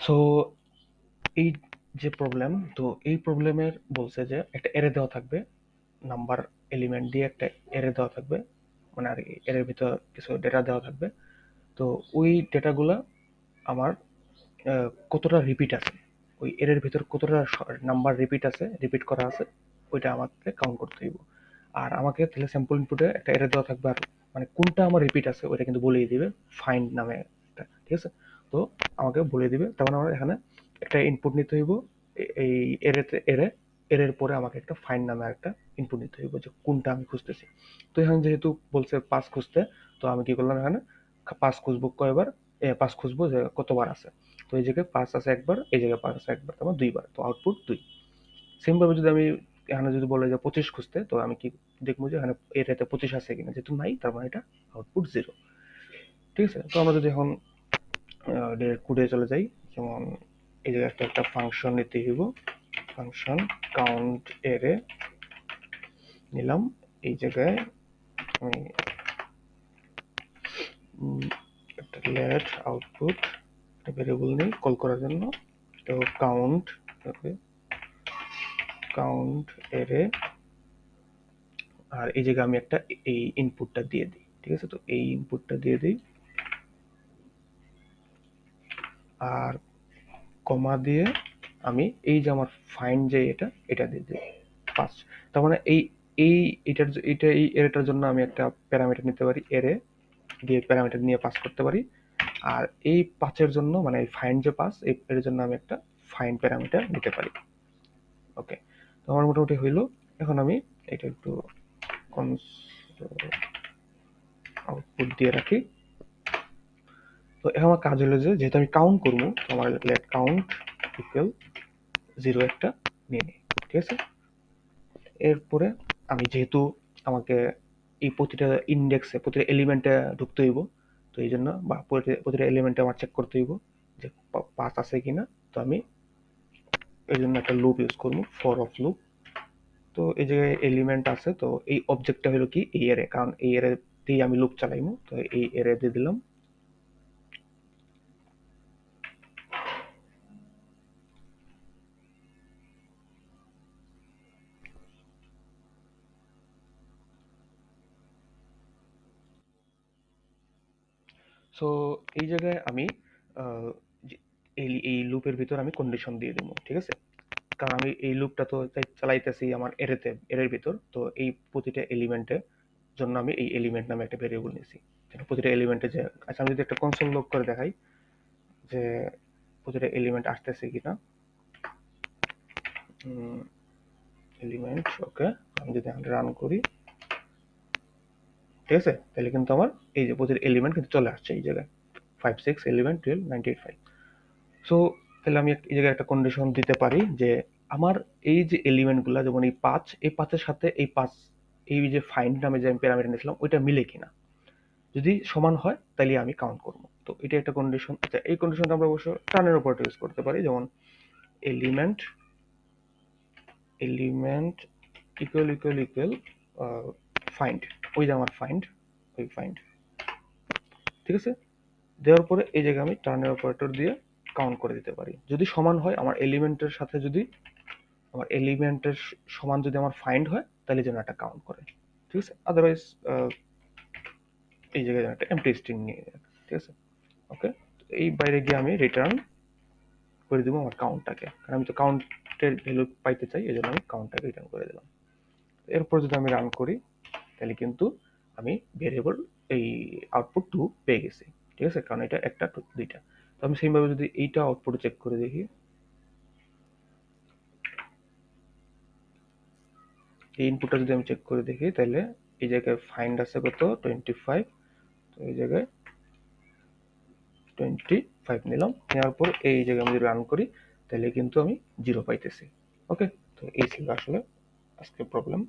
So এই যে problem, তো এই প্রবলেমের বলছে যে একটা এরে দেওয়া থাকবে, নাম্বার এলিমেন্ট দিয়ে একটা এরে দেওয়া থাকবে, মানে আর এর ভিতর কিছু ডেটা দেওয়া থাকবে। তো ওই ডেটাগুলা আমার কতটা রিপিট আছে, ওই এর ভিতর কতটা নাম্বার রিপিট আছে, রিপিট করা আছে, ওইটা আমাকে কাউন্ট করতে হইব। আর আমাকে তাহলে স্যাম্পল ইনপুটে একটা এরে দেওয়া থাকবে, আর মানে কোনটা আমার রিপিট আছে ওইটা কিন্তু বলেই দিবে ফাইন্ড নামে একটা, ঠিক আছে। তো আমাকে বলে দিবে, তার মানে আমার এখানে একটা ইনপুট নিতে হইব, এই এরেতে এরের পরে আমাকে একটা ফাইন্ড নামে একটা ইনপুট নিতে হইব যে কোনটা আমি খুঁজতেছি। তো এখানে যেহেতু বলছে পাস খুঁজতে, তো আমি কি করলাম, এখানে পাস খুঁজবো কয়বার, পাস খুঁজবো যে কতবার আছে। তো এই জায়গায় পাস আছে একবার, এই জায়গায় পাস আছে একবার, তারপর দুইবার, তো আউটপুট দুই। সেম ভাবে যদি আমি এখানে যদি বলে যে 25 খুঁজতে, তো আমি কি দেখবো যে এখানে এটাতে 25 আছে কিনা, যেহেতু নাই তার মানে এটা আউটপুট জিরো, ঠিক আছে। তো আমরা যদি এখন কোডে চলে যাই, যেমন এই জায়গায় একটা ফাংশন নিতে হইব, ফাংশন কাউন্ট এরে নিলাম। এই জায়গায় আমি একটা লেট আউটপুট একটা ভেরিয়েবল নেই কল করার জন্য, তো কাউন্ট কাউন্ট এরে, আর এই জায়গায় আমি একটা এই ইনপুটটা দিয়ে দিই, ঠিক আছে। তো এই ইনপুটটা দিয়ে দিই, আর কমা দিয়ে আমি এই যে আমার ফাইন্ড যে এটা দিয়ে দিই 5। তার মানে এই এই এই এটার জন্য আমি একটা প্যারামিটার নিতে পারি, এরে দিয়ে প্যারামিটার নিয়ে পাস করতে পারি। আর এই 5-এর জন্য, মানে এই ফাইন্ড যে পাস, এর জন্য আমি একটা ফাইন্ড প্যারামিটার নিতে পারি। ওকে, তো আমার মোটামুটি হইলো। এখন আমি এটা একটু আউটপুট দিয়ে রাখি। তো এখন আমার কাজ হলো যে যেহেতু আমি কাউন্ট করবো, তো আমার লেট কাউন্ট ইকুয়াল 0 একটা নিয়ে নিই, ঠিক আছে। এরপরে আমি যেহেতু আমাকে এই প্রতিটা ইন্ডেক্সে প্রতিটা এলিমেন্টে ঢুকতে হইব, তো এই জন্য বা প্রতিটা এলিমেন্টে আমার চেক করতে হইব যে পাস আছে কিনা। তো আমি এই জন্য একটা লুপ ইউজ করবো, ফর অফ লুপ। তো এই জায়গায় এলিমেন্ট আছে, তো এই অবজেক্টটা হলো কি এই এরে, কারণ এই এরে দিয়ে আমি লুপ চালাইবো, তো এই এরে দিয়ে দিলাম। সো এই জায়গায় আমি এই লুপের ভিতর আমি কন্ডিশন দিয়ে দেবো, ঠিক আছে। কারণ আমি এই লুপটা তো চালাইতেছি আমার এরের ভিতর, তো এই প্রতিটা এলিমেন্টের জন্য আমি এই এলিমেন্ট নামে একটা ভেরিয়েবল নিয়েছি, প্রতিটা এলিমেন্টে যে, আচ্ছা আমি যদি একটা কনসোল লগ করে দেখাই যে প্রতিটা এলিমেন্ট আসতেছে কিনা, এলিমেন্ট ওকে, আমি যদি রান করি, ঠিক আছে, তাহলে কিন্তু আমার এই যে প্রতিটা এলিমেন্ট কিন্তু চলে আসছে এই জায়গায় 5 6 11 12 98 5। সো তাহলে আমি এই জায়গায় একটা কন্ডিশন দিতে পারি যে আমার এই যে এলিমেন্টগুলো, যেমন এই 5, এই 5-এর সাথে এই 5, এই যে ফাইন্ড নামে যে আমি প্যারামিটার নিয়েছিলাম ওইটা মিলে কিনা, যদি সমান হয় তাহলে আমি কাউন্ট করব। তো এটা একটা কন্ডিশন। আচ্ছা, এই কন্ডিশনটা আমরা অবশ্য টার্নের উপর ইউজ করতে পারি, যেমন element element equal equal equal find, ওই যে আমার ফাইন্ড, ওই ফাইন্ড, ঠিক আছে। দেওয়ার পরে এই জায়গায় আমি টার্নের অপারেটর দিয়ে কাউন্ট করে দিতে পারি, যদি সমান হয় আমার এলিমেন্টের সাথে, যদি আমার এলিমেন্টের সমান যদি আমার ফাইন্ড হয় তাহলে যেন একটা কাউন্ট করে, ঠিক আছে। আদারওয়াইজ এই জায়গায় যেন একটা এমটি স্ট্রিং নিয়ে, ঠিক আছে। ওকে, এই বাইরে গিয়ে আমি রিটার্ন করে দিব আমার কাউন্টটাকে, কারণ আমি তো কাউন্টের ভ্যালু পাইতে চাই, এই জন্য আমি কাউন্টটাকে রিটার্ন করে দিলাম। এরপর যদি আমি রান করি তাহলে কিন্তু আমি ভেরিয়েবল এই আউটপুট 2 পেয়ে গেছি, ঠিক আছে, কারণ এটা একটা দুইটা। তো আমি সেইভাবে যদি এইটা আউটপুট চেক করে দেখি, এই ইনপুটটা যদি আমি চেক করে দেখি, তাহলে এই জায়গায় ফাইন্ড আছে কত 25, তো এই জায়গায় 25 নিলাম, নেওয়ার পর এই জায়গায় আমি যদি রান করি তাহলে কিন্তু আমি 0 পাইতেছি। ওকে, তো এই ছিল আসলে আজকে প্রবলেম।